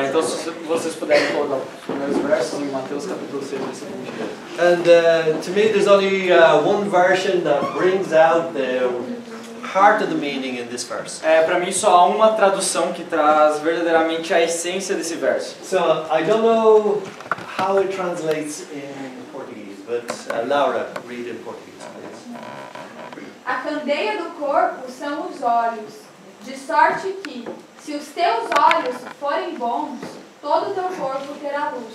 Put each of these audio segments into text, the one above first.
Então se vocês puderem colocar os primeiros versos em Mateus capítulo 6, versículo 22. And to me there's only one version that brings out the heart of the meaning in this verse. Para mim só há uma tradução que traz verdadeiramente a essência desse verso. So I don't know how it translates in Portuguese, but Laura, read in Portuguese, please. A candeia do corpo são os olhos, de sorte que, se os teus olhos forem bons, todo o teu corpo terá luz.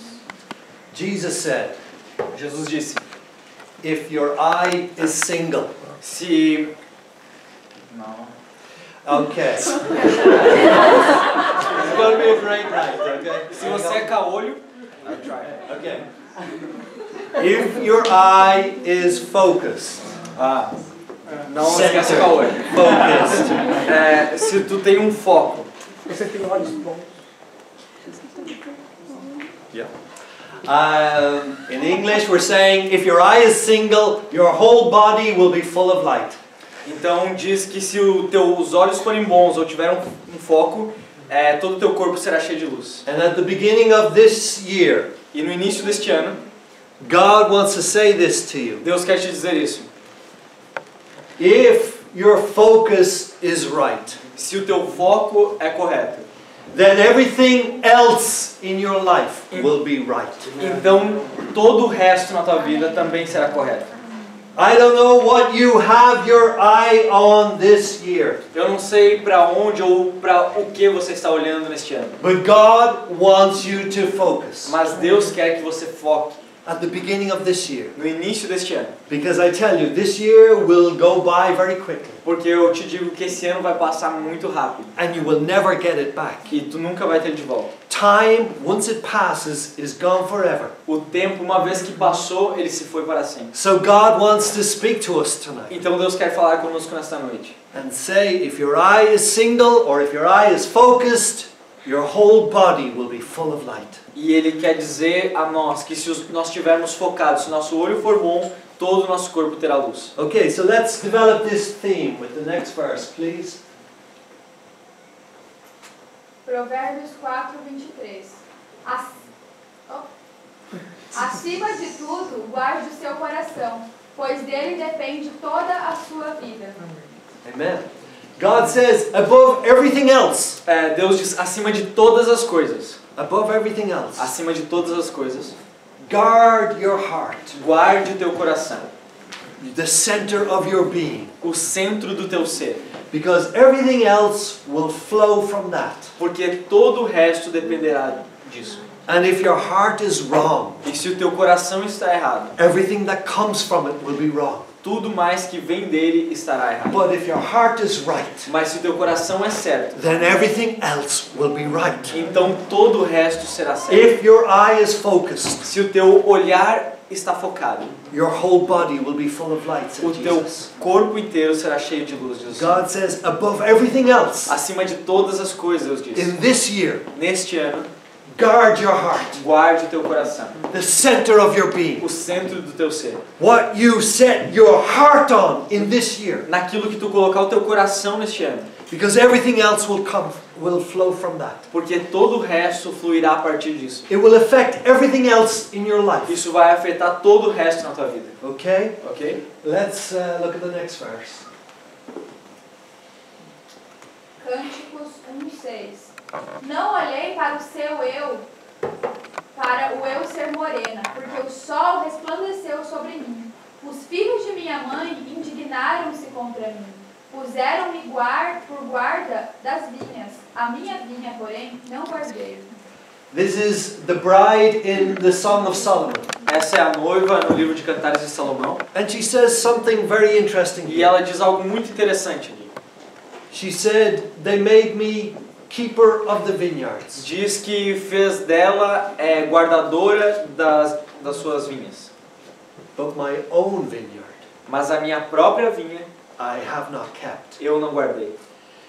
Jesus said, Jesus disse, if your eye is single. se... Não. Okay. It's going to be a great night, okay? Se você é caolho, I try. Okay. If your eye is focused. Não esquece caolho. Focused. Se tu tem um foco. Você tem olhos bons. Yeah. In English we're saying if your eye is single, your whole body will be full of light. Então diz que se os teus olhos forem bons ou tiver um foco, todo o teu corpo será cheio de luz. And at the beginning of this year, E no início deste ano, God wants to say this to you. Deus quer te dizer isso. If your focus is right, Se o teu foco é correto, then everything else in your life will be right. então todo o resto na tua vida também será correto. I don't know what you have your eye on this year, Eu não sei para onde ou para o que você está olhando neste ano, but God wants you to focus mas Deus quer que você foque at the beginning of this year. no início deste ano. Because I tell you, this year will go by very quickly, Porque eu te digo que esse ano vai passar muito rápido and you will never get it back. e tu nunca vai ter ele de volta. Time, once it passes, is gone forever. O tempo, uma vez que passou, ele se foi para sempre. So God wants to speak to us tonight Então Deus quer falar conosco nesta noite. and say, if your eye is single or if your eye is focused, your whole body will be full of light. E Ele quer dizer a nós que se nós estivermos focados, se nosso olho for bom, todo o nosso corpo terá luz. Okay, so let's develop this theme with the next verse, please. Provérbios 4, 23. Acima de tudo, guarde o seu coração, pois dele depende toda a sua vida. Amen. God says, above everything else, Deus diz, acima de todas as coisas, above everything else, acima de todas as coisas, guard your heart, guarde o teu coração, the center of your being, o centro do teu ser, because everything else will flow from that. porque todo o resto dependerá disso. And if your heart is wrong, E se o teu coração está errado, everything that comes from it will be wrong. tudo mais que vem dele estará errado. But if your heart is right, Mas se o teu coração é certo, then everything else will be right. então todo o resto será certo. If your eye is focused, Se o teu olhar está focado, your whole body will be full of light, o said teu Jesus. corpo inteiro será cheio de luz, Jesus. God says, above everything else, Acima de todas as coisas, Deus diz. in this year, Neste ano, guard your heart, guarde o teu coração, the center of your being. o centro do teu ser. What you set your heart on in this year, Naquilo que tu colocar o teu coração neste ano. because everything else will flow from that. Porque todo o resto fluirá a partir disso. It will affect everything else in your life. Isso vai afetar todo o resto na tua vida. Okay? Ok? Let's look at the next verse. Cânticos 1:6. Não olhei para o seu eu, para o eu ser morena, porque o sol resplandeceu sobre mim. Os filhos de minha mãe indignaram-se contra mim. Puseram-me por guarda das vinhas. A minha vinha, porém, não guardei. This is the bride in the Song of Solomon. Essa é a noiva no livro de Cantares de Salomão. And she says something very interesting E here. ela diz algo muito interessante ali. She said, they made me keeper of the vineyards. Diz que fez dela guardadora das suas vinhas. But my own vineyard Mas a minha própria vinha I have not kept. eu não guardei.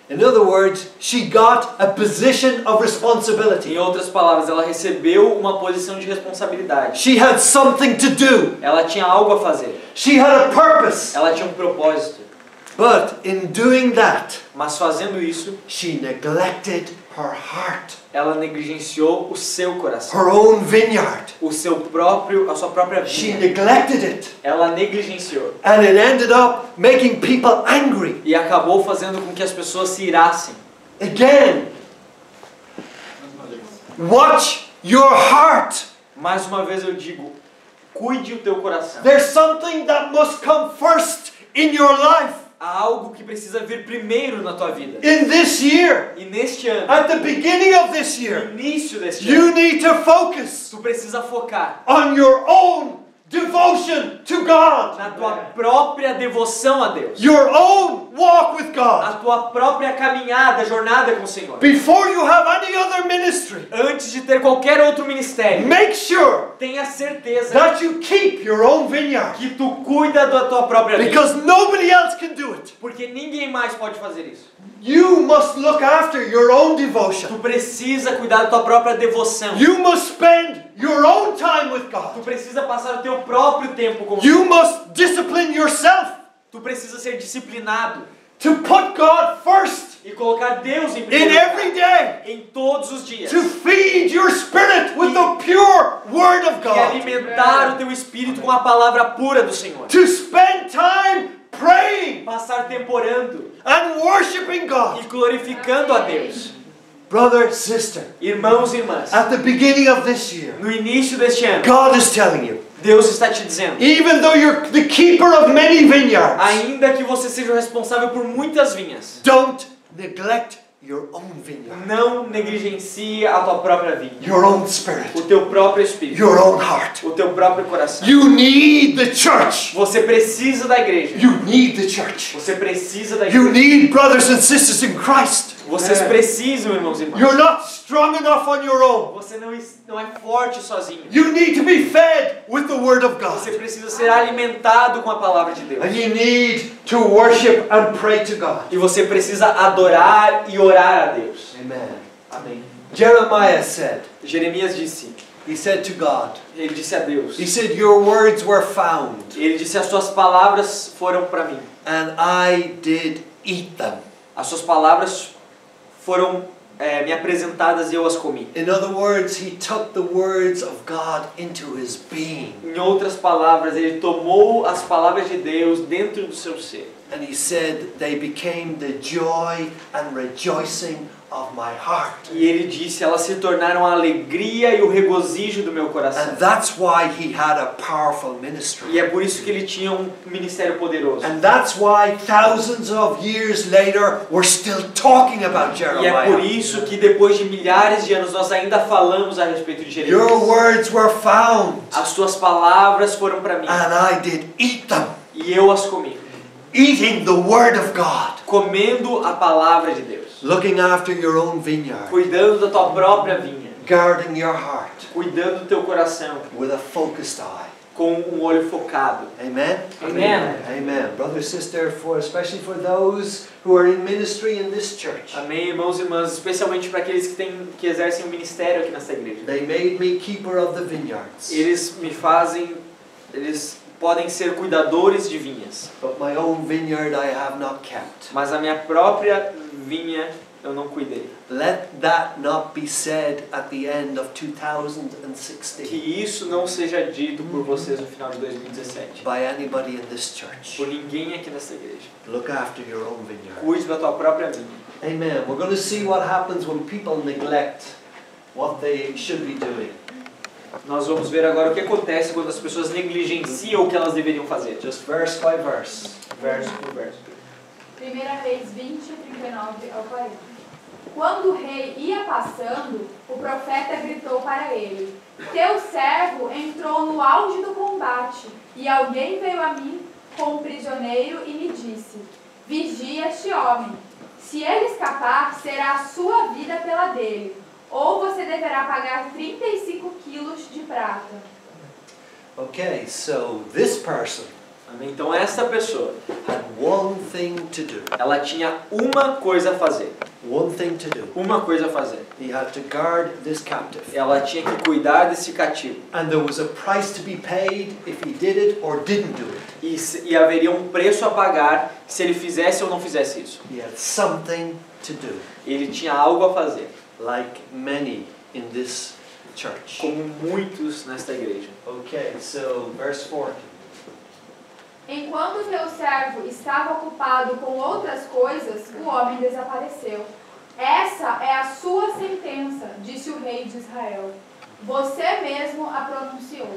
In other words, she got a position of responsibility. Em outras palavras, ela recebeu uma posição de responsabilidade. She had something to do. Ela tinha algo a fazer. She had a purpose. Ela tinha um propósito. But in doing that, Mas fazendo isso, she neglected her heart, ela negligenciou o seu coração, her own vineyard. a sua própria She vida. neglected it. Ela negligenciou And it ended up making people angry. e acabou fazendo com que as pessoas se irassem. Again, watch your heart. Mais uma vez eu digo, cuide o teu coração. There's something that must come first in your life. Há algo que precisa vir primeiro na tua vida. In this year, E neste ano, at the beginning of this no year, início deste you ano, need to focus tu precisa focar on your own devotion to God, na tua própria devoção a Deus, your own walk with God. a tua própria caminhada, jornada com o Senhor. Before you have any other ministry, Antes de ter qualquer outro ministério, make sure tenha certeza that you keep your own vineyard, que tu cuida da tua própria vida, because nobody else can do it. porque ninguém mais pode fazer isso. You must look after your own devotion. Tu precisa cuidar da tua própria devoção. You must spend your own time with Tu God. precisa passar o teu próprio tempo com You Deus. must discipline yourself Tu precisa ser disciplinado to put God first e colocar Deus em in primeiro every lugar, day, em todos os dias. to feed your spirit with the pure Word of E God, alimentar o teu espírito com a palavra pura do Senhor. to spend time praying Passar tempo orando and worshiping e God. glorificando a Deus. Brother, sister, Irmãos e irmãs, at the beginning of this year, no início deste ano, God is telling you, Deus está te dizendo, even though you're the keeper of many vineyards, ainda que você seja o responsável por muitas vinhas, don't neglect your own vineyard, não negligencie a tua própria vinha, your own spirit, o teu próprio espírito, your own heart. o teu próprio coração. You need the church. Você precisa da igreja. You need the church. Você precisa da You igreja. need brothers and sisters in Christ. Vocês precisam, irmãos e irmãs. You're not strong enough on your own. Você não é forte sozinho. You need to be fed with the Word of Você God. precisa ser alimentado com a palavra de Deus. And you need to worship and pray to God. E você precisa adorar e orar a Deus. Amen. Amém. Jeremiah said, Jeremias disse, he said to God, ele disse a Deus, he said, your words were found, ele disse, as suas palavras foram para mim. and I did eat them. As suas palavras foram me apresentadas e eu as comi. In other words, he took the words of God into his being. Em outras palavras, ele tomou as palavras de Deus dentro do seu ser. And he said, they became the joy and rejoicing of my heart. E ele disse, elas se tornaram a alegria e o regozijo do meu coração. And that's why he had a powerful ministry. E é por isso que ele tinha um ministério poderoso. And that's why thousands of years later we're still talking about E é por Jeremiah. isso que depois de milhares de anos nós ainda falamos a respeito de Your Jeremias. words were found, As suas palavras foram para mim and I did eat them. e eu as comi. Eating the Word of God. Comendo a palavra de Deus. Looking after your own vineyard. Cuidando da tua própria vinha. Guarding your heart Cuidando do teu coração. with a focused eye. Com um olho focado. Amen? Amen. Amen. Brother, sister, especially for those who are in ministry in this church. Amém, irmãos e irmãs, especialmente para aqueles que exercem um ministério aqui nessa igreja. They made me keeper of the vineyards. Eles podem ser cuidadores de vinhas, But my own vineyard I have not kept. mas a minha própria vinha eu não cuidei. Let that not be said at the end of Que 2016 isso não seja dito por vocês no final de 2017. by anybody in this church. Por ninguém aqui nessa igreja. Look after your own vineyard. Cuide da tua própria vinha. Amen. We're going to see what happens when people neglect what they should be doing. Nós vamos ver agora o que acontece quando as pessoas negligenciam o que elas deveriam fazer. Just verse by verse. Verso por verso. 1 Reis 20, 39 ao 40. Quando o rei ia passando, o profeta gritou para ele: Teu servo entrou no auge do combate, e alguém veio a mim com um prisioneiro e me disse: Vigia este homem. Se ele escapar, será a sua vida pela dele, ou você deverá pagar 35 quilos de prata. Okay, so this person Amém? Então essa pessoa, had one thing to do. ela tinha uma coisa a fazer. One thing to do. Uma coisa a fazer. He had to guard this captive. Ela tinha que cuidar desse cativo. And there was a price to be paid if he did it or didn't do it. E haveria um preço a pagar se ele fizesse ou não fizesse isso. He had something to do, Ele tinha algo a fazer, like many in this church. como muitos nesta igreja. Okay, so verse 40. Enquanto teu servo estava ocupado com outras coisas, o homem desapareceu. Essa é a sua sentença, disse o rei de Israel. Você mesmo a pronunciou.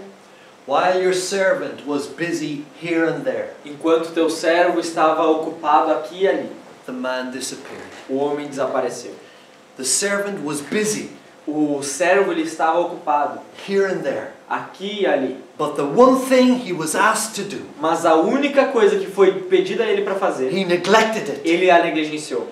While your servant was busy here and there, Enquanto teu servo estava ocupado aqui e ali, the man disappeared. o homem desapareceu. The servant was busy O servo ele estava ocupado here and there, aqui e ali. but the one thing he was asked to do, Mas a única coisa que foi pedida a ele para fazer, he neglected it. ele a negligenciou.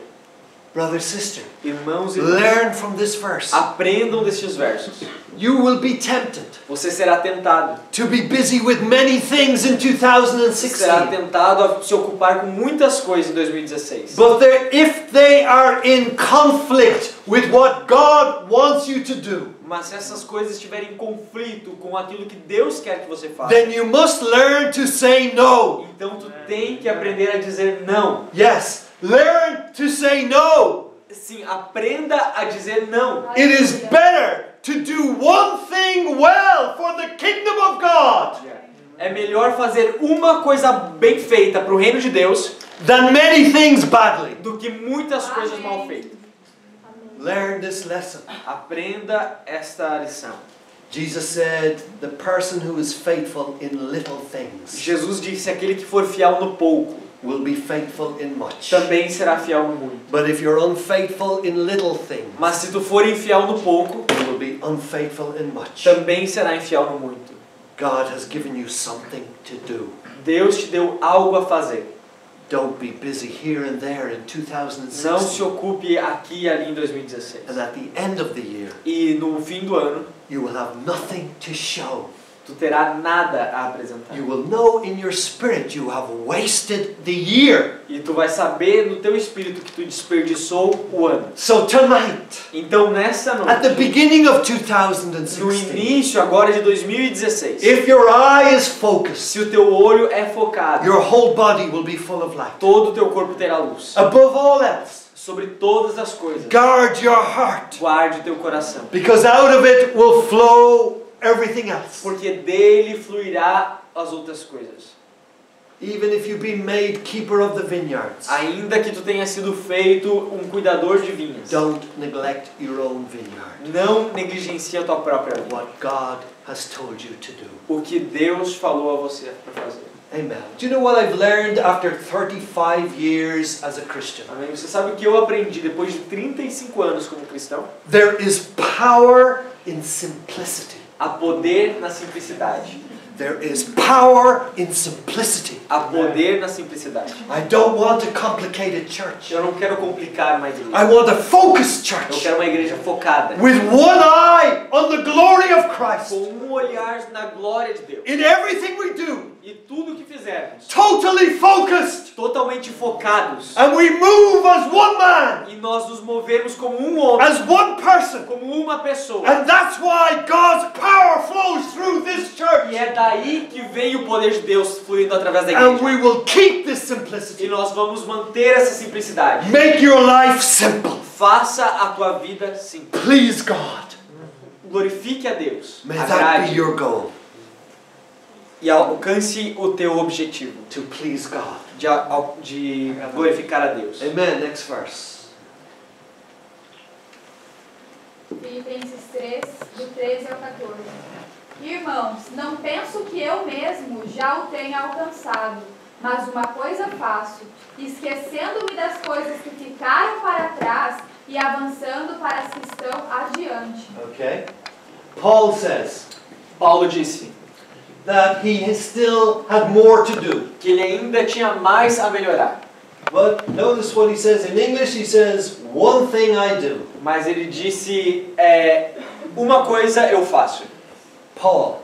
Brother, sister, Irmãos e irmãs, learn from this verse. aprendam destes versos. You will be tempted Você será tentado. to be busy with many things in Você será 2016. tentado a se ocupar com muitas coisas em 2016. But if they are in conflict with what God wants you to do, Mas se essas coisas estiverem em conflito com aquilo que Deus quer que você faça, then you must learn to say no. então tu tem que aprender a dizer não. Yes, learn to say no. Sim, aprenda a dizer não. It is better to do one thing well for the kingdom of God É melhor fazer uma coisa bem feita para o reino de Deus than many things badly. do que muitas coisas mal feitas. Learn this lesson. Aprenda esta lição. Jesus said, the person who is faithful in little things Jesus disse: aquele que for fiel no pouco will be faithful in much. também será fiel no muito. But if you're unfaithful in little things, Mas se tu for infiel no pouco, you will be unfaithful in much. também será infiel no muito. God has given you something to do. Deus te deu algo a fazer. Don't be busy here and there in Não se 2016. ocupe aqui e ali em 2016. And at the end of the year, E no fim do ano, you will have nothing to show. tu terá nada a apresentar. You will know in your spirit you have wasted the year. E tu vai saber no teu espírito que tu desperdiçou o ano. So tonight, Então nessa at the noite, beginning of no 2016, início agora de 2016, if your eye is focused, se o teu olho é focado, your whole body will be full of light. todo o teu corpo terá luz. Above all else, Sobre todas as coisas, guard your heart, guarde o teu coração, because out of it will flow everything else. porque dele fluirá as outras coisas. Even if you've been made keeper of the vineyards, Ainda que tu tenha sido feito um cuidador de vinhas, don't neglect your own vineyard. não negligencie a tua própria vida. What God has told you to do. O que Deus falou a você para fazer. Amen. Do you know what I've learned after 35 years as a Christian? Amém? Você sabe o que eu aprendi depois de 35 anos como cristão? There is power in simplicity. Há poder na simplicidade. There is power in simplicity. Há poder na simplicidade. I don't want a complicated church. Eu não quero complicar uma igreja. I want a focused Eu church quero uma igreja focada. with one eye on the glory of Christ. Com olhar na glória de Deus. In everything we do, E tudo que fizermos, totally focused. totalmente focados. And we move as one man, E nós nos movemos como um homem, as one person. como uma pessoa. And that's why God's power flows through this E church. é daí que vem o poder de Deus fluindo através da And igreja. we will keep this E simplicity. nós vamos manter essa simplicidade. Make your life simple. Faça a tua vida simples. Please God. Glorifique a Deus. May that be Agrade your goal. e alcance o teu objetivo To please God. de glorificar a Deus. Amen. Next verse. Filipenses 3, do 13 ao 14. Irmãos, não penso que eu mesmo já o tenha alcançado, mas uma coisa faço, esquecendo-me das coisas que ficaram para trás e avançando para as que estão adiante. Okay. Paul says Paulo disse that he still had more to do. que ele ainda tinha mais a melhorar. But notice what he says in English. He says, one thing I do. Mas ele disse, uma coisa eu faço. Paulo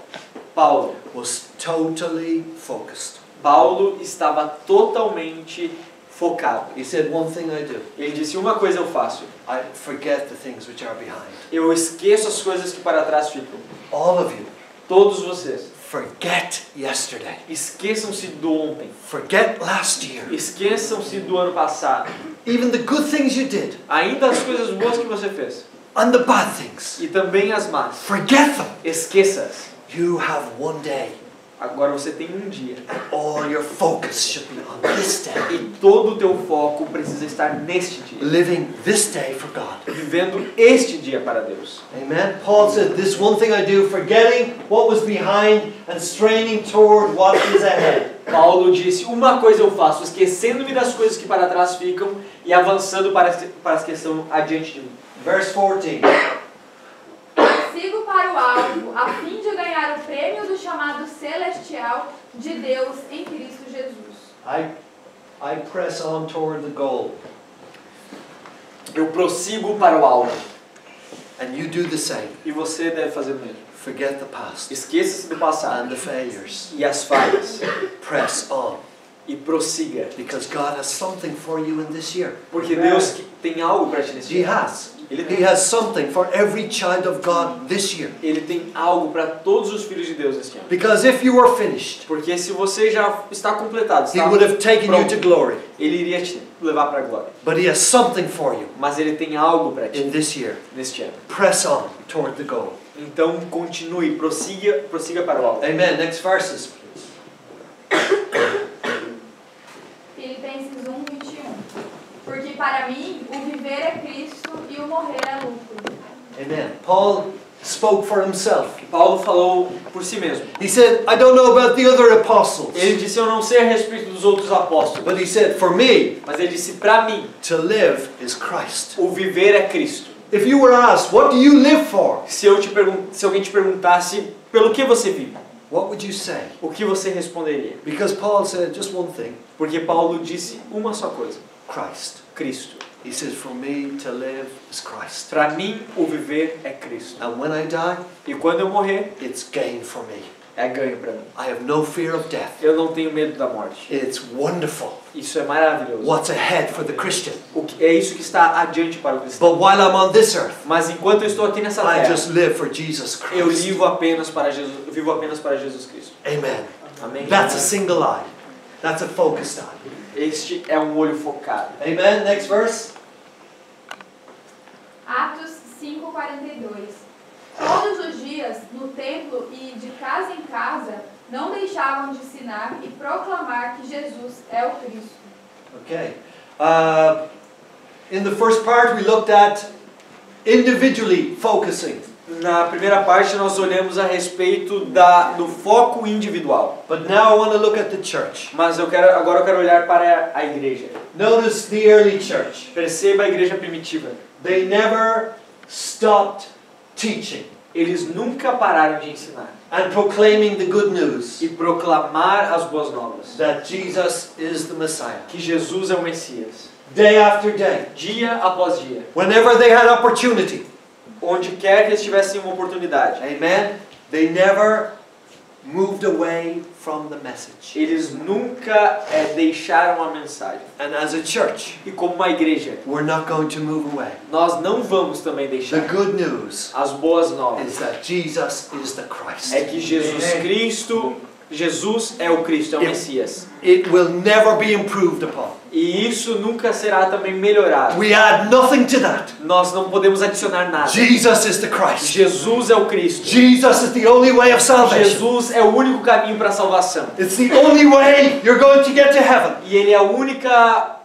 Paulo was totally focused. Paulo estava totalmente focado. He said, one thing I do, Ele disse, uma coisa eu faço. I forget the things which are behind. Eu esqueço as coisas que para trás ficam. All of you, Todos vocês. forget yesterday. Esqueçam-se do ontem. Forget last year. Esqueçam-se do ano passado. Even the good things you did Ainda as coisas boas que você fez. and the bad things. E também as más. Forget them. Esqueça-as. You have one day. Agora você tem um dia. All your focus should be on this day. E todo o teu foco precisa estar neste dia. Living this day for God. Vivendo este dia para Deus. Amen. Paul said, this one thing I do, forgetting what was behind and straining toward what is ahead. Paulo disse, uma coisa eu faço, esquecendo-me das coisas que para trás ficam e avançando para as que estão adiante de mim. Verse 14. Sigo para o alvo, a fim de ganhar o prêmio do chamado celestial de Deus em Cristo Jesus. I press on toward the goal. Eu prossigo para o alvo. And you do the same. E você deve fazer o mesmo. Forget the past Esqueça-se do passado and the failures. e as falhas. Press on. E prossiga. Because God has something for you in this year. Porque Deus tem algo para ti nesse He dia. has. Ele He tem. has something for every child of God this year. Ele tem algo para todos os filhos de Deus este ano. Because if you were finished, Porque se você já está completado, He está would have taken you pronto, to glory. Ele iria te levar para a glória. But He has something for you Mas Ele tem algo para ti in this year. neste ano. Press on toward the goal. Então continue, prossiga para o alvo. Amen. Next verses, please. Filipenses 1:21. Porque para mim o viver é Cristo e o morrer é lucro. Amen. Paul spoke for himself. Paulo falou por si mesmo. He said, I don't know about the other apostles. Ele disse, eu não sei a respeito dos outros apóstolos. But he said, for me, Mas ele disse, para mim, to live is Christ. o viver é Cristo. If you were asked, what do you live for? Se alguém te perguntasse, pelo que você vive? What would you say? O que você responderia? Because Paul said just one thing, Porque Paulo disse uma só coisa. Christ. Cristo. He says, for me to live is Christ. Para mim, o viver é Cristo. And when I die, E quando eu morrer, it's gain for me. é ganho para mim. I have no fear of death. Eu não tenho medo da morte. It's wonderful. Isso é maravilhoso. What's ahead for the Christian? É isso que está adiante para o cristão. But while I'm on this earth, Mas enquanto eu estou aqui nessa I terra, just live for Jesus eu Christ. vivo apenas para Jesus Cristo. Amen. Amém? That's a single eye. That's a focused eye. Este é um olho focado. Amen. Next verse. Atos 5:42. Todos os dias, no templo e de casa em casa, não deixavam de ensinar e proclamar que Jesus é o Cristo. Okay. In the first part, we looked at individually focusing. Na primeira parte nós olhamos a respeito do foco individual. But now I want to look at the church. Mas agora eu quero olhar para a igreja. Notice the early church. Perceba a igreja primitiva. They never stopped teaching Eles nunca pararam de ensinar and proclaiming the good news e proclamar as boas novas. that Jesus is the Messiah. Que Jesus é o Messias. Day after day. Dia após dia. Whenever they had opportunity. Onde quer que eles tivessem uma oportunidade. Amen. They never moved away from the message. Eles nunca deixaram a mensagem. And as a church, E como uma igreja, we're not going to move away. nós não vamos também The deixar. good news As boas novas is that Jesus is the Christ. é que Jesus é o Cristo, é o Messias. It will never be improved upon. E isso nunca será também melhorado. We add nothing to that. Nós não podemos adicionar nada. Jesus is the Christ. Jesus é o Cristo. Jesus is the only way of salvation. Jesus é o único caminho para a salvação. It's the only way you're going to get to heaven. E Ele é o único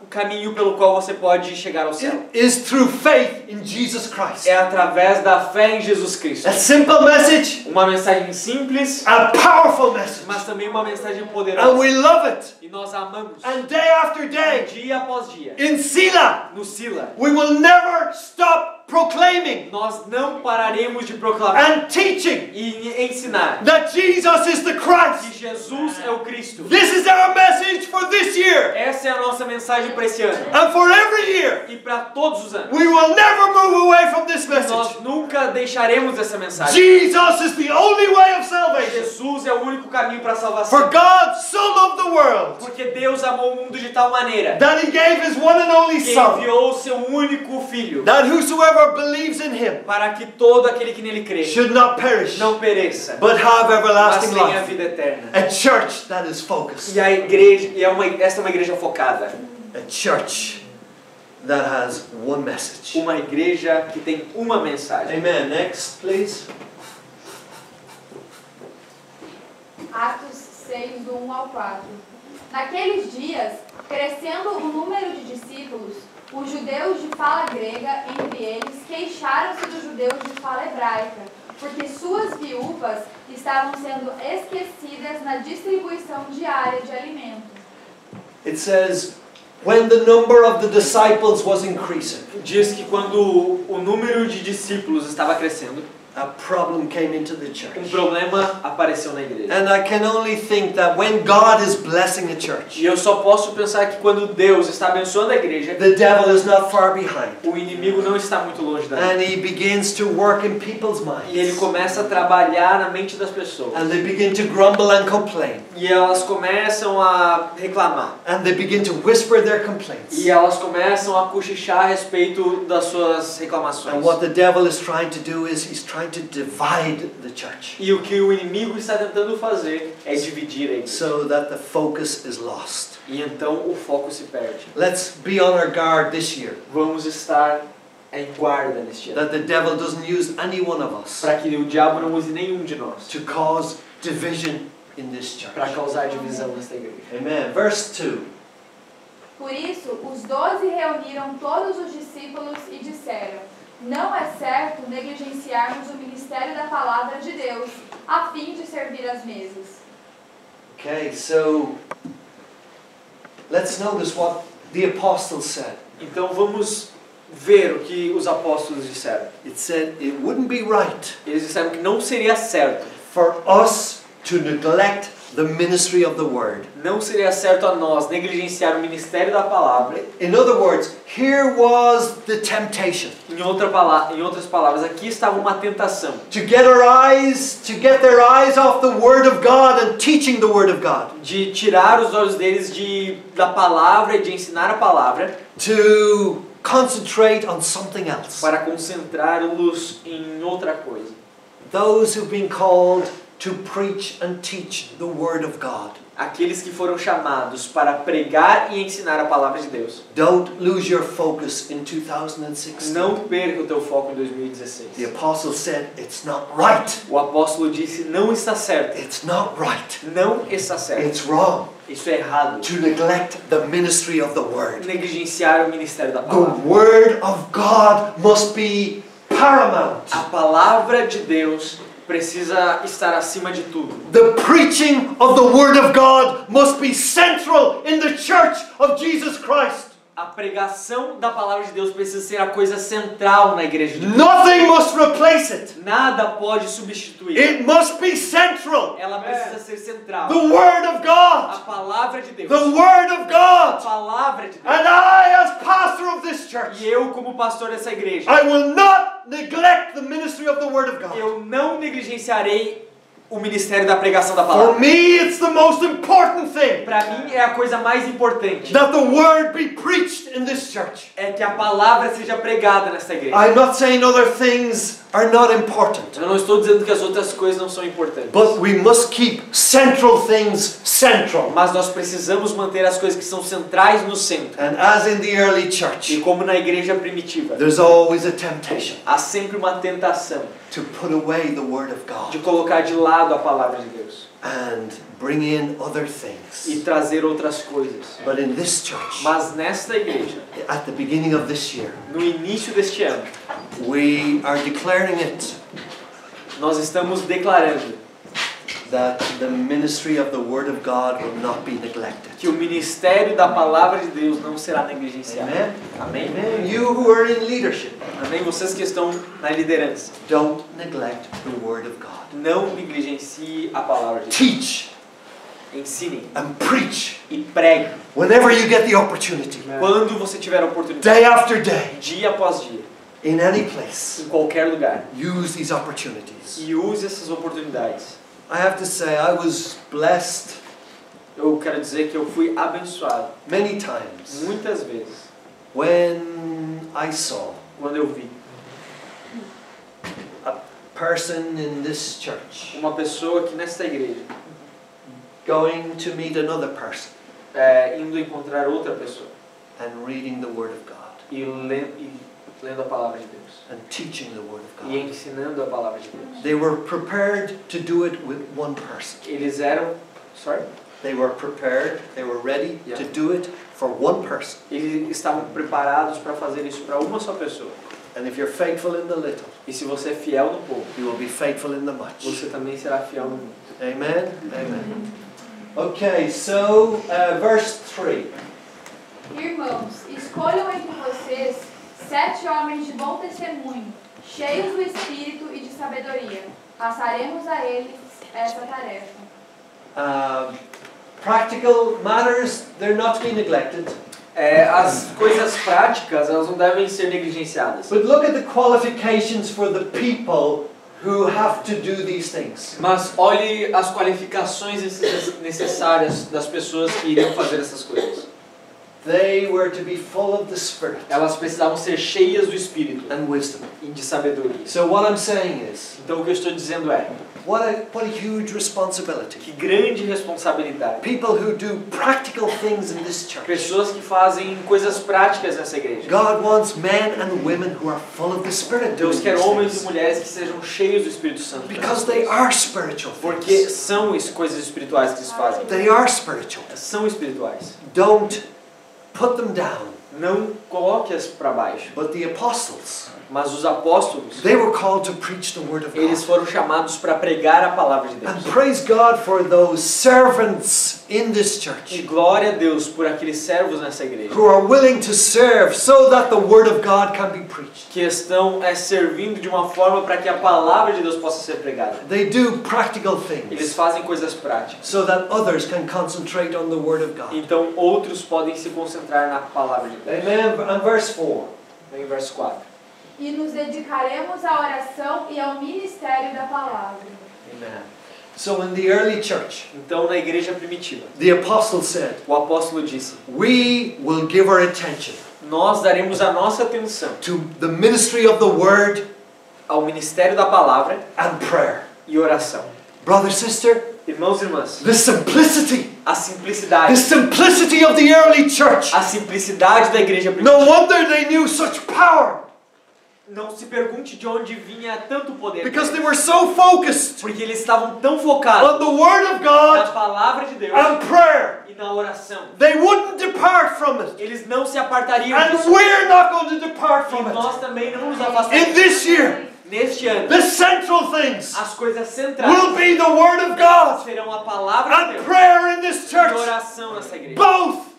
caminho pelo qual você pode chegar ao céu. It is through faith in Jesus Christ. É através da fé em Jesus Cristo. A simple message, Uma mensagem simples, a powerful message. mas também uma mensagem And poderosa. we love it. E nós amamos. And day after day, Dia após dia. in Sila, No Sila, we will never stop proclaiming nós não pararemos de proclamar and teaching e ensinar that Jesus is the que Christ. Jesus é o Cristo. This is our message for this year Essa é a nossa mensagem para esse ano. and for every year. E para todos os anos. We will never move away from this Nós message. nunca nunca deixaremos essa mensagem. Jesus is the only way of salvation. Jesus é o único caminho para a salvação. For God so loved the world Porque Deus amou o mundo de tal maneira that He gave His one and only que Son, enviou o seu único filho that whosoever believes in Him para que todo aquele que nele crê should not perish, não pereça, but have mas everlasting tenha a life. vida eterna. A church that is focused. E a igreja, esta é uma igreja focada. A church that has one message. Uma igreja que tem uma mensagem. Amen. Next, please. Atos 6, do 1 ao 4. Naqueles dias, crescendo o número de discípulos, os judeus de fala grega, entre eles, queixaram-se dos judeus de fala hebraica, porque suas viúvas estavam sendo esquecidas na distribuição diária de alimento. It says, when the number of the disciples was increasing, Diz que quando o número de discípulos estava crescendo, a problem came into the um church. problema apareceu na igreja. And I can only think that when God is blessing a church, E eu só posso pensar que quando Deus está abençoando a igreja, the devil is not far behind. o inimigo não está muito longe da And gente. he begins to work in people's E ele minds. começa a trabalhar na mente das pessoas. And they begin to grumble and complain. E elas começam a reclamar. And they begin to whisper their complaints. E elas começam a cochichar a respeito das suas reclamações. And what the devil is trying to do is he's trying to divide the church E o que o inimigo está tentando fazer é dividir a igreja. so that the focus is lost. E então o foco se perde. Let's be on our guard this year Vamos estar em guarda neste ano. that the devil doesn't use any one of us Para que o diabo não use nenhum de nós. to cause division in this church. Para causar divisão nesta igreja. Amen. Verse 2. Por isso, os 12 reuniram todos os discípulos e disseram: não é certo negligenciarmos o ministério da palavra de Deus, a fim de servir as mesas. Okay, so let's notice what the apostles said. Então vamos ver o que os apóstolos disseram. It said it wouldn't be right Eles disseram que não seria certo. for us to neglect the ministry of the word. Não seria certo a nós negligenciar o ministério da palavra. In other words, here was the temptation Em outras palavras, aqui estava uma tentação to get their eyes off the word of God and teaching the word of God, de tirar os olhos deles da palavra e de ensinar a palavra to concentrate on something else. para concentrá-los em outra coisa. Those who've been called to preach and teach the word of God. Aqueles que foram chamados para pregar e ensinar a palavra de Deus. Don't lose your focus in 2016. Não perca o teu foco em 2016. The apostle said it's not right. O apóstolo disse, não está certo. It's not right. Não está certo. It's wrong Isso é errado. to neglect the ministry of the word. Negligenciar o ministério da The palavra. word of God must be paramount. A palavra de Deus precisa estar acima de tudo. The preaching of the word of God must be central in the church of Jesus Christ. A pregação da palavra de Deus precisa ser a coisa central na igreja de Deus. Nothing must replace it. Nada pode substituir. It must be central. Ela precisa ser central. The word of A God. palavra de Deus. The word of A God. palavra de Deus. And I, as pastor of this church, E eu, como pastor dessa igreja, I will not neglect the ministry of the word of God. eu não negligenciarei o ministério da pregação da For palavra. me, it's the most important thing Para mim é a coisa mais importante. that the word be preached in this church. É que a palavra seja pregada nesta igreja. I'm not saying other things are not important, Eu não estou dizendo que as outras coisas não são importantes. but we must keep central things central. Mas nós precisamos manter as coisas que são centrais no centro. And as in the early E church, como na igreja primitiva, there's always a temptation há sempre uma tentação to put away the word of de God colocar de lado a palavra de Deus and bring in other e things. trazer outras coisas. But in this church, Mas nesta igreja, at the beginning of this year, no início deste ano, we are declaring it nós estamos declarando that the ministry of the word of God will not be neglected. que o ministério da palavra de Deus não será negligenciado. Amen. Amém? Amen. You who are in leadership, Amém? Vocês que estão na liderança, don't neglect the word of God. não negligencie a palavra de Deus. Teach Ensinem and preach e pregue whenever you get the opportunity. quando você tiver a oportunidade, Day after day. dia após dia. in any place. em qualquer lugar. Use these opportunities. E use essas oportunidades. I have to say, I was blessed Eu quero dizer que eu fui abençoado many times muitas vezes when I saw quando eu vi a person in this church uma pessoa aqui nesta igreja going to meet another person indo encontrar outra pessoa and reading the Word of God e lendo a palavra de Deus and teaching the Word of e God. ensinando a palavra de Deus. They were prepared to do it with one person. Eles eram, They were prepared, they were ready to do it for one person. Eles estavam preparados para fazer isso para uma só pessoa. And if you're faithful in the little, E se você é fiel no pouco, you will be faithful in the much. você também será fiel no muito. Amen? Amen. Okay, so verse 3. Irmãos, escolham entre vocês 7 homens de bom testemunho, cheios do Espírito e de sabedoria. Passaremos a eles essa tarefa. Practical matters, they're not to be neglected. As coisas práticas, elas não devem ser negligenciadas. But look at the qualifications for the people who have to do these things. Mas olhe as qualificações necessárias das pessoas que iriam fazer essas coisas. They were to be full of the Spirit Elas precisavam ser cheias do Espírito and wisdom. e de sabedoria. So what I'm saying is, Então o que eu estou dizendo é, what a huge responsibility. que grande responsabilidade. People who do practical things in this church. Pessoas que fazem coisas práticas nessa igreja. God wants men and women who are full of the Spirit doing Deus quer these homens e things. mulheres que sejam cheios do Espírito Santo. Because they are spiritual Porque things. são coisas espirituais que eles fazem. They are spiritual. São espirituais. Don't put them down. Não coloque-as para baixo. But the apostles, Mas os apóstolos, they were called to preach the Word of eles God. foram chamados para pregar a palavra de Deus. And praise God for those servants in this E church glória a Deus por aqueles servos nessa igreja who are willing to serve so that the Word of God can be preached. que estão servindo de uma forma para que a palavra de Deus possa ser pregada. They do practical Eles things fazem coisas práticas. so that others can concentrate on the Word of God. Então outros podem se concentrar na palavra de Deus. Amen. And verse 4. Em verso 4. E nos dedicaremos à oração e ao ministério da palavra. Amen. So in the early church, Então na igreja primitiva, the apostle said, o apóstolo disse: we will give our attention nós daremos a nossa atenção to the ministry of the Word ao ministério da palavra and prayer. e oração. Brother, sister, Irmãos e irmãs, the simplicity a simplicidade of the early church. a simplicidade da igreja primitiva. No wonder they knew such power, Não se pergunte de onde vinha tanto poder. because they were so focused Porque eles estavam tão focados on the Word of na God palavra de Deus and prayer. e na oração. They wouldn't depart from it. Eles não se apartariam And disso. we're not going to depart E from it. nós também não nos In afastaremos. this year, Neste ano, the central things as coisas centrais will be the Word of God serão a palavra de and Deus prayer in this e church. oração nessa igreja. Both.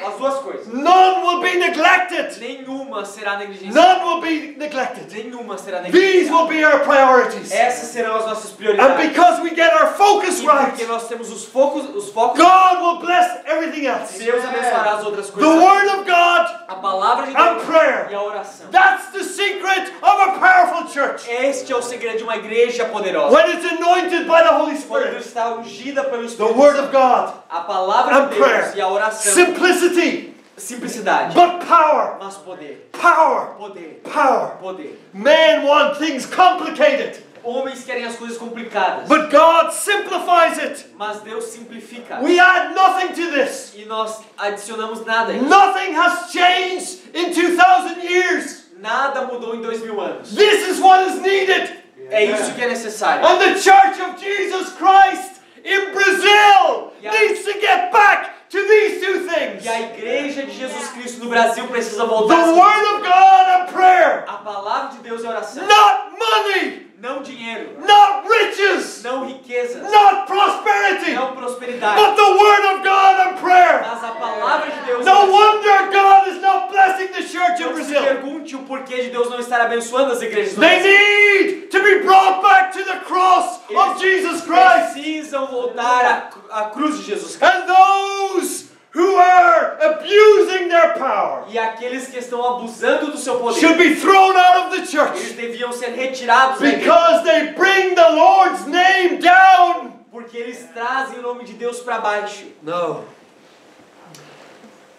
As duas coisas. None will be neglected. Nenhuma será negligenciada. None will be neglected. Nenhuma será These will negligenciada. be our priorities. Essas serão as nossas And prioridades. because we get our focus E porque right, nós temos os focos, God will bless everything else. Deus abençoará as outras The coisas. Word of God A palavra de and Deus prayer. e a oração. That's the secret of a powerful church. Este é o segredo de uma igreja poderosa. When it's anointed by the Holy Quando Spirit, está ungida pelo the Espírito Word Santo. of God, A palavra and de Deus prayer. e a oração. simplicity, Simplicidade. but power, Mas poder. power, Poder. power. Poder. Men want things complicated, Homens querem as coisas complicadas. but God simplifies it. Mas Deus simplifica. We add nothing to this. E nós adicionamos nada. a isso. Nothing has changed in 2,000 years. Nada mudou em 2000 anos. This is what is needed. É isso que é necessário. And the Church of Jesus Christ in Brazil Yeah. needs to get back to these two things. E a igreja de Jesus Cristo no Brasil precisa The voltar a Word of God and prayer. a palavra de Deus e a oração. Not money, Não dinheiro. not riches, Não riquezas. not prosperity, Não prosperidade. but the Word of God and prayer. Mas a palavra de Deus. No wonder God is not blessing the church in Não se Brazil. pergunte o porquê de Deus não estar abençoando as igrejas do They Brasil. need to be brought back to the cross of Jesus Christ. Precisam voltar à cruz de Jesus Cristo. And those who are abusing their power E aqueles que estão abusando do seu poder, should be thrown out of the eles church deviam ser retirados da igreja, because they bring the Lord's name down. porque eles trazem o nome de Deus para baixo. No.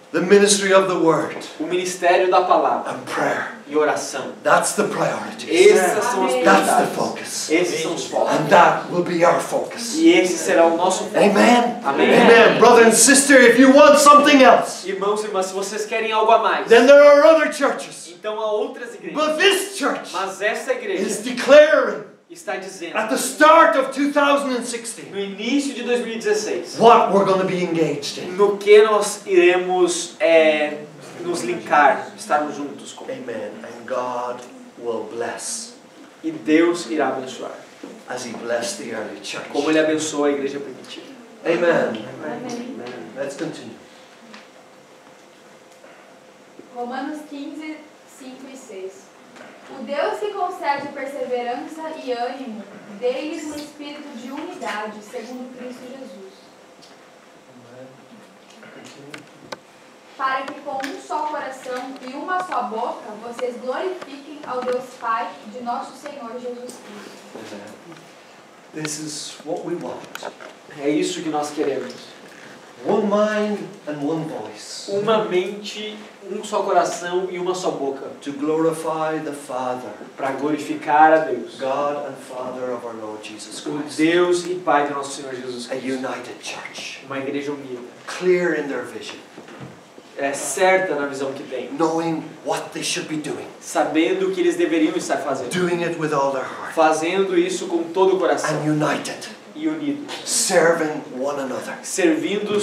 The ministry of the word O ministério da palavra and prayer. e oração. That's the priority. Essas são as Amém. That's the prioridades. focus. Esses são os focos. And that will be our focus. E esse será o nosso foco. Amen. Amém. Amen. Brother and sister, if you want something else, Irmãos e irmãs, se vocês querem algo a mais, then there are other churches. então há outras igrejas. But this church Mas essa is igreja declaring está dizendo, at the start of 2016 no início de 2016, what we're going to be engaged in. no que nós iremos nos linkar, estarmos juntos com. Amen. And God will bless E Deus irá abençoar, as He blessed the early church. como Ele abençoou a igreja primitiva. Amen. Amém. Let's continue. Romanos 15, 5 e 6. O Deus que concede perseverança e ânimo, dê-lhes um espírito de unidade, segundo Cristo Jesus. Para que com um só coração e uma só boca, vocês glorifiquem ao Deus Pai de nosso Senhor Jesus Cristo. This is what we want. É isso que nós queremos. One mind and one voice. Uma mente, um só coração e uma só boca, To glorify the Father, para glorificar a Deus, God and Father of our Lord Jesus o Christ. Deus e Pai de nosso Senhor Jesus A Cristo. united church. Uma igreja unida, Clear in their vision. certa na visão que tem, Knowing what they should be doing. sabendo o que eles deveriam estar fazendo, Doing it with all their heart. fazendo isso com todo o coração And united. e unidos, Serving one another. servindo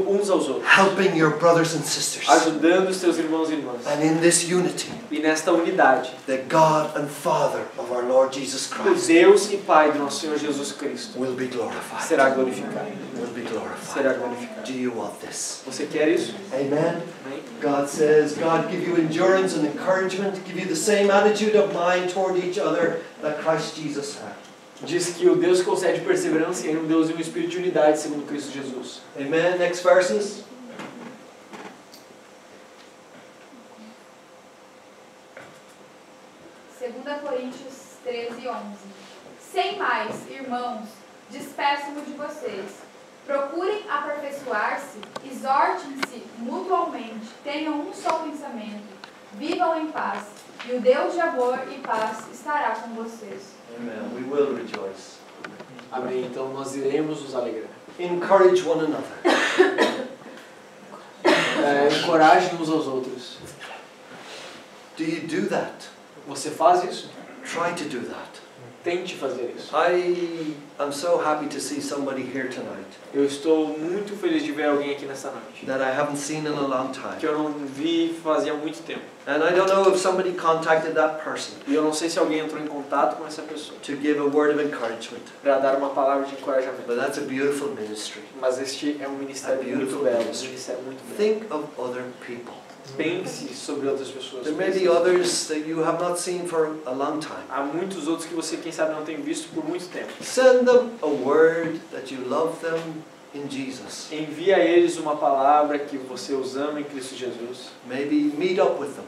uns aos outros, Helping your brothers and sisters. ajudando os seus irmãos e irmãs. And in this unity, E nesta unidade, the God and Father of our Lord Jesus o Christ Deus e Pai de nosso Senhor Jesus Cristo will be glorified. será glorificado. Will be glorified. Será glorificado. Do you want this? Você quer isso? Amen. Amém? God says, God give you endurance and encouragement, give you the same attitude of mind toward each other that Christ Jesus had. Diz que o Deus concede perseverança e um Deus e um espírito de unidade segundo Cristo Jesus. Amen. Next verses. Segunda Coríntios 13, 11. Sem mais, irmãos, despeço-me de vocês. Procurem aperfeiçoar-se, exortem-se mutualmente, tenham um só pensamento, vivam em paz, e o Deus de amor e paz estará com vocês. Amen. We will rejoice. Amém. Então nós iremos nos alegrar. Encourage one another. Encorajem uns aos outros. Do you do that? Você faz isso? Try to do that. Tente fazer isso. I am so happy to see somebody here tonight Eu estou muito feliz de ver alguém aqui nessa noite, that I haven't seen in a long que time. eu não vi fazia muito tempo. And I don't know if somebody contacted that person E eu não sei se alguém entrou em contato com essa pessoa to give a word of encouragement. para dar uma palavra de encorajamento. But that's a beautiful ministry. Mas este é um ministério muito belo, um ministério muito belo. Think of other people. Pense sobre outras pessoas. There may be others that you have not seen for a long time. Há muitos outros que você, quem sabe, não tem visto por muito tempo. Send them a word that you love them in Jesus. Envie a eles uma palavra que você os ama em Cristo Jesus. Maybe meet up with them.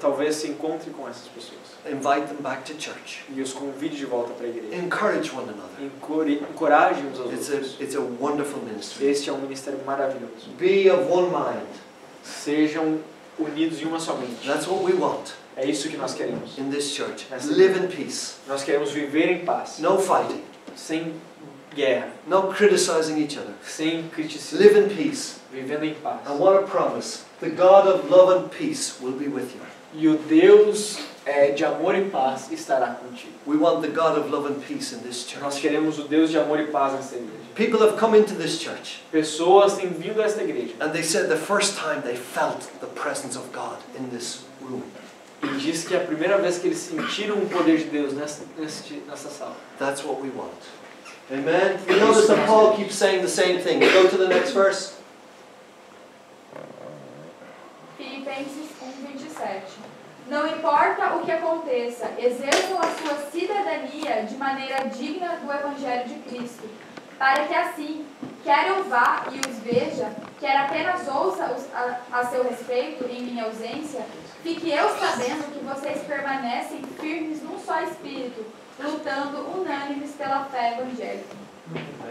Talvez se encontre com essas pessoas Invite them back to church. e os convide de volta para a igreja. Encourage one another. Encoraje uns aos outros. It's a wonderful ministry. Este é um ministério maravilhoso. Be of one mind. Sejam unidos em uma só mente. That's what we want É isso que nós queremos. in this church. Live in peace. Nós queremos viver em paz, No fighting. sem guerra, No criticizing each other. sem criticismo, Live in peace. vivendo em paz. And what a promise. The God of love and peace will be with you. E o Deus de amor e paz estará contigo. We want the God of love and peace in this Nós church. queremos o Deus de amor e paz nesta igreja. People have come into this church Pessoas têm vindo a esta igreja and they said the first time they felt the presence of God in this room. e diz que é a primeira vez que eles sentiram o poder de Deus nessa sala. That's what we want. Amen. You notice that Paul keeps saying the same thing. Go to the next verse. Filipenses 1:27. Não importa o que aconteça, exerçam a sua cidadania de maneira digna do Evangelho de Cristo, para que assim, quer eu vá e os veja, quer apenas ouça a seu respeito em minha ausência, fique eu sabendo que vocês permanecem firmes num só espírito, lutando unânimes pela fé evangélica.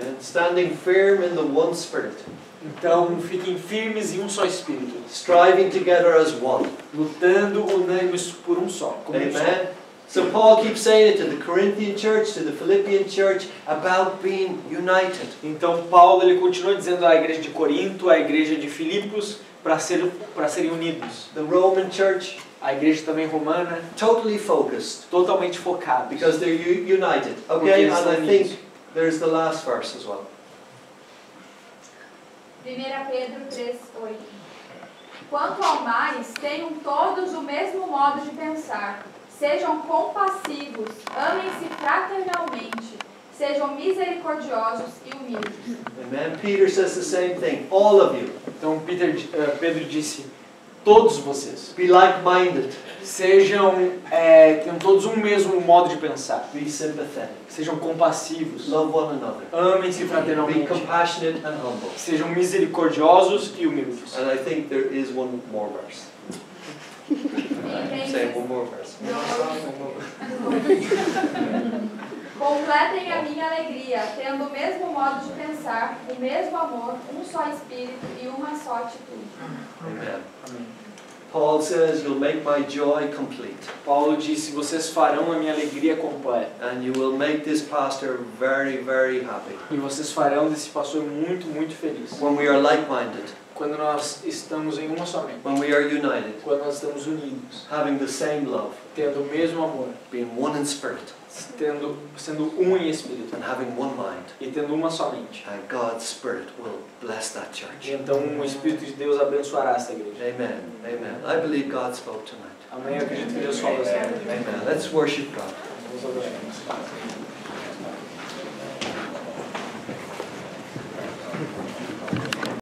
And standing firm in the one Spirit. Então, fiquem firmes em um só espírito, Striving together as one. lutando unânimes por um só. Como um só. Amen. So Paul keeps saying it to the Corinthian church, to the Philippian church, about being united. Então, Paulo ele continua dizendo à igreja de Corinto, à igreja de Filipos, para serem unidos. The Roman church, A igreja também romana, totally focused, totalmente focada. because they're united. Porque Okay, eles and são I unidos. think there's the last verse as well. 1 Pedro 3:8. Quanto ao mais, tenham todos o mesmo modo de pensar. Sejam compassivos, amem-se fraternalmente, sejam misericordiosos e humildes. Amen. Peter says the same thing. All of you, Então, Pedro disse, todos vocês, be like-minded, tenham todos um mesmo modo de pensar. be sympathetic, Sejam compassivos, love one another, amem-se be fraternalmente, compassionate and humble. sejam misericordiosos e humildes. And I think there is one more verse. Say one more verse. Completem a minha alegria, tendo o mesmo modo de pensar, o mesmo amor, um só espírito e uma só atitude. Amen. Paul says, you'll make my joy complete. Paulo disse, vocês farão a minha alegria completa. And you will make this pastor very, very happy. E vocês farão desse pastor muito, muito feliz. When we are like-minded, Quando nós estamos em uma só mente. when we are united, Quando nós estamos unidos. having the same love, Tendo o mesmo amor. being one in spirit, Sendo um em espírito. and having one mind. E tendo uma só mente. And God's Spirit will bless that E church. então o Espírito de Deus abençoará essa igreja. Amen. Amen. I believe God spoke tonight. Amém? Eu acredito que Deus falou assim. Amen. Let's worship God. Vamos adorar.